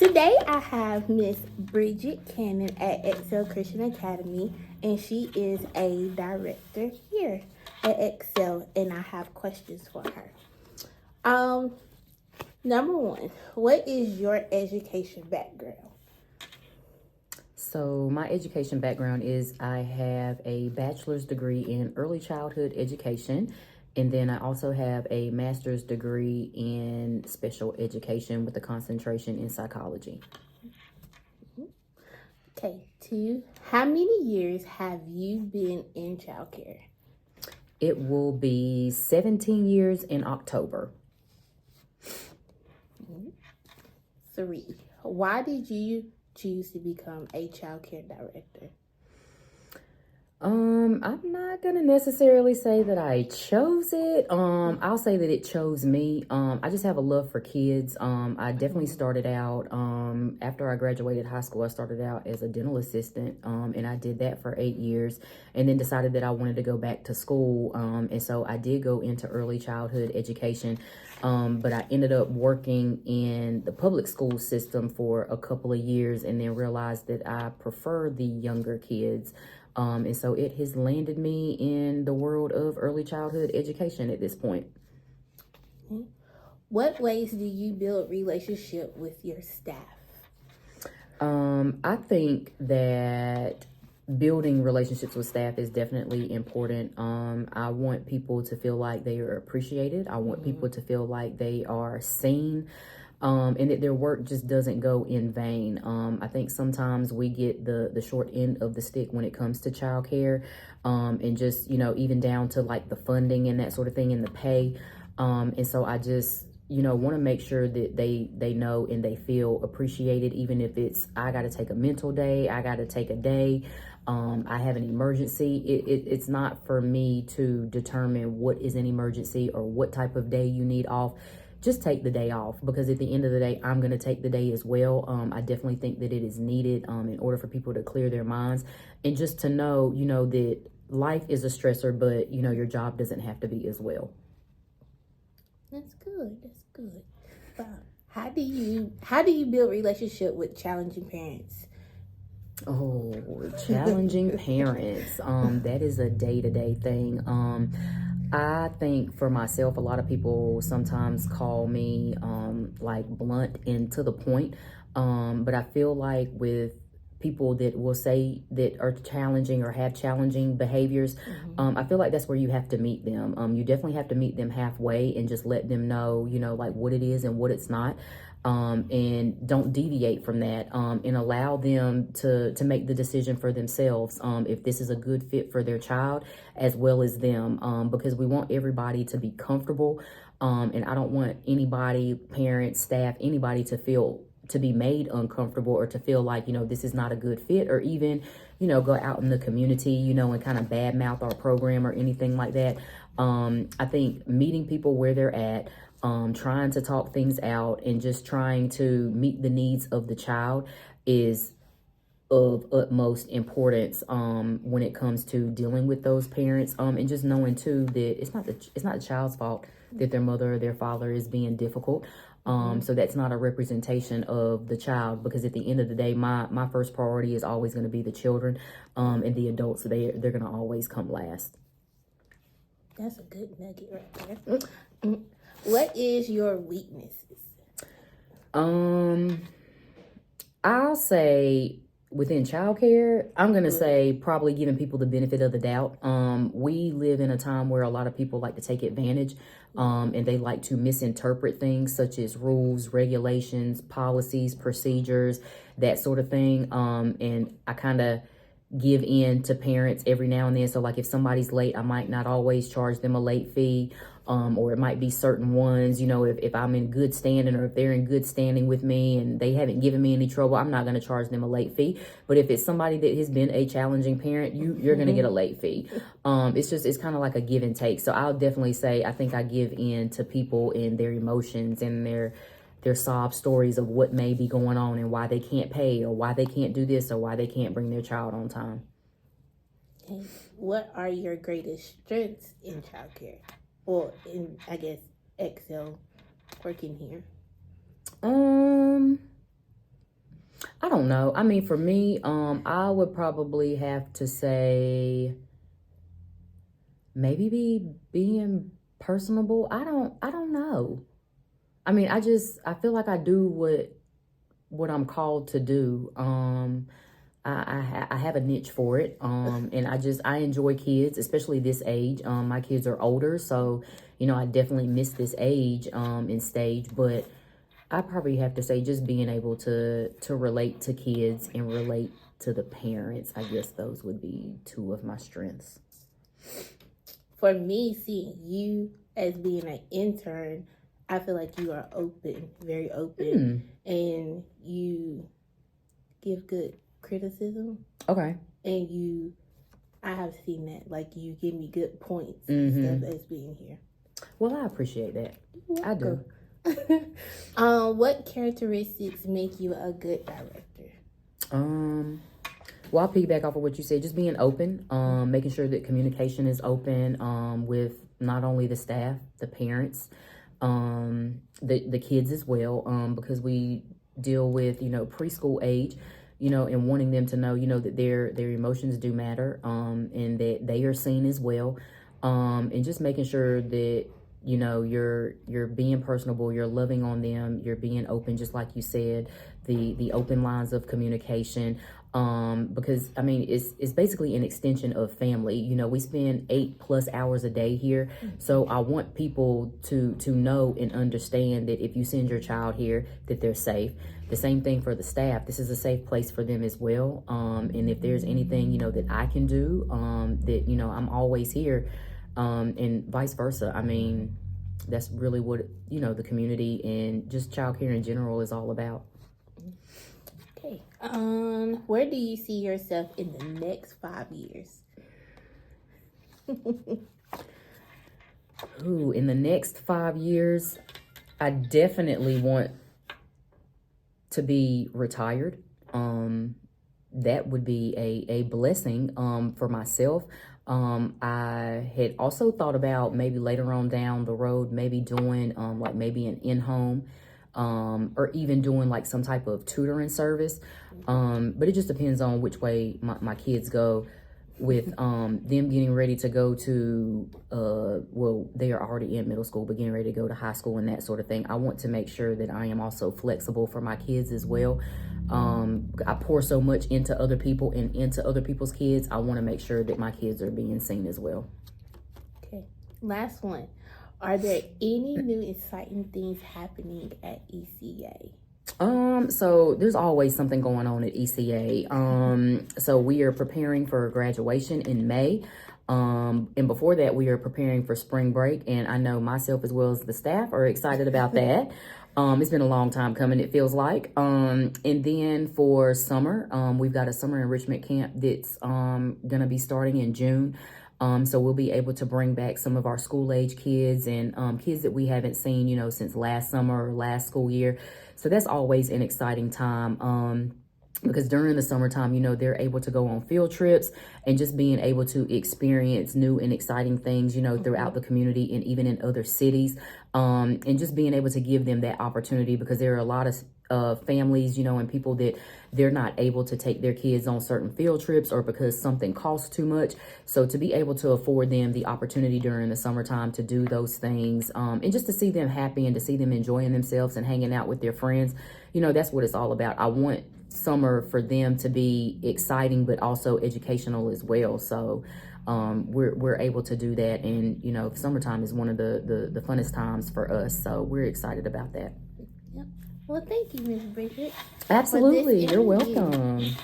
Today I have Miss Bridget Cannon at Excel Christian Academy, and she is a director here at Excel, and I have questions for her. Number one, what is your education background? So my education background is I have a bachelor's degree in early childhood education, and then I also have a master's degree in special education with a concentration in psychology. Okay, two, how many years have you been in childcare? It will be 17 years in October. Three, why did you choose to become a childcare director? I'm not gonna necessarily say that I chose it. I'll say that it chose me. I just have a love for kids. I definitely started out, after I graduated high school, I started out as a dental assistant, and I did that for 8 years, and then decided that I wanted to go back to school. And so I did go into early childhood education, but I ended up working in the public school system for a couple of years, and then realized that I prefer the younger kids. And so it has landed me in the world of early childhood education at this point. What ways do you build relationship with your staff? I think that building relationships with staff is definitely important. I want people to feel like they are appreciated. I want people to feel like they are seen. And that their work just doesn't go in vain. I think sometimes we get the short end of the stick when it comes to childcare, and just, even down to like the funding and that sort of thing and the pay. And so I just, want to make sure that they know and they feel appreciated, even if it's, I got to take a mental day, I got to take a day. I have an emergency. It's not for me to determine what is an emergency or what type of day you need off. Just take the day off, because at the end of the day, I'm going to take the day as well. I definitely think that it is needed in order for people to clear their minds, and just to know, that life is a stressor, but, your job doesn't have to be as well. That's good. That's good. How do you build relationship with challenging parents? Oh, challenging parents. That is a day-to-day thing. I think for myself, a lot of people sometimes call me like blunt and to the point. But I feel like with people that will say that are challenging or have challenging behaviors, I feel like that's where you have to meet them. You definitely have to meet them halfway and just let them know, like what it is and what it's not. And don't deviate from that, and allow them to make the decision for themselves, if this is a good fit for their child as well as them, because we want everybody to be comfortable, and I don't want anybody, parents, staff, anybody to be made uncomfortable or to feel like, this is not a good fit, or even, go out in the community, and kind of badmouth our program or anything like that. I think meeting people where they're at, trying to talk things out and just trying to meet the needs of the child is of utmost importance when it comes to dealing with those parents, and just knowing too that it's not the child's fault that their mother or their father is being difficult. So that's not a representation of the child, because at the end of the day, my first priority is always going to be the children, and the adults. They're going to always come last. That's a good nugget right there. What is your weaknesses? I'll say within childcare, I'm going to say probably giving people the benefit of the doubt. We live in a time where a lot of people like to take advantage, and they like to misinterpret things such as rules, regulations, policies, procedures, that sort of thing. And I kind of give in to parents every now and then. So like if somebody's late, I might not always charge them a late fee. Or it might be certain ones, if I'm in good standing, or if they're in good standing with me and they haven't given me any trouble, I'm not going to charge them a late fee. But if it's somebody that has been a challenging parent, you're going to get a late fee. It's kind of like a give and take. So I'll definitely say, I think I give in to people and their emotions and their sob stories of what may be going on and why they can't pay, or why they can't do this, or why they can't bring their child on time. Okay. What are your greatest strengths in childcare? Or in, I guess, Excel working here? I don't know. I mean, for me, I would probably have to say maybe being personable. I don't know. I mean, I feel like I do what I'm called to do. I have a niche for it. And I enjoy kids, especially this age. My kids are older, so I definitely miss this age and stage, but I probably have to say just being able to relate to kids and relate to the parents. I guess those would be two of my strengths. For me, seeing you as being an intern, I feel like you are open, very open, and you give good criticism. Okay. And I have seen that, like, you give me good points and stuff as being here. Well, I appreciate that. I do. What characteristics make you a good director? Well, I'll piggyback off of what you said. Just being open, making sure that communication is open with not only the staff, the parents, the kids as well, because we deal with preschool age, and wanting them to know that their emotions do matter, and that they are seen as well, and just making sure that you're being personable, you're loving on them, you're being open, just like you said, the open lines of communication, because I mean it's basically an extension of family. We spend 8+ hours a day here, so I want people to know and understand that if you send your child here, that they're safe. The same thing for the staff. This is a safe place for them as well, and if there's anything that I can do, that I'm always here, and vice versa. I mean, that's really what the community and just childcare in general is all about. Okay. Where do you see yourself in the next 5 years? Ooh, in the next 5 years, I definitely want to be retired. That would be a blessing for myself. I had also thought about maybe later on down the road, maybe doing like maybe an in-home, or even doing like some type of tutoring service. But it just depends on which way my kids go with them getting ready to go to, well, they are already in middle school, but getting ready to go to high school and that sort of thing. I want to make sure that I am also flexible for my kids as well. I pour so much into other people and into other people's kids. I want to make sure that my kids are being seen as well. Okay, last one. Are there any new exciting things happening at ECA? So there's always something going on at ECA. So we are preparing for graduation in May. And before that, we are preparing for spring break. And I know myself as well as the staff are excited about that. It's been a long time coming, it feels like. And then for summer, we've got a summer enrichment camp that's gonna be starting in June. So we'll be able to bring back some of our school age kids and kids that we haven't seen, since last summer or last school year. So that's always an exciting time. Because during the summertime, they're able to go on field trips and just being able to experience new and exciting things, throughout the community and even in other cities. And just being able to give them that opportunity, because there are a lot of families, and people that they're not able to take their kids on certain field trips or because something costs too much. So to be able to afford them the opportunity during the summertime to do those things, and just to see them happy and to see them enjoying themselves and hanging out with their friends, that's what it's all about. I want summer for them to be exciting but also educational as well. So we're able to do that, and summertime is one of the funnest times for us, so we're excited about that. Yep. Well, thank you, Ms. Bridget. Absolutely, you're welcome.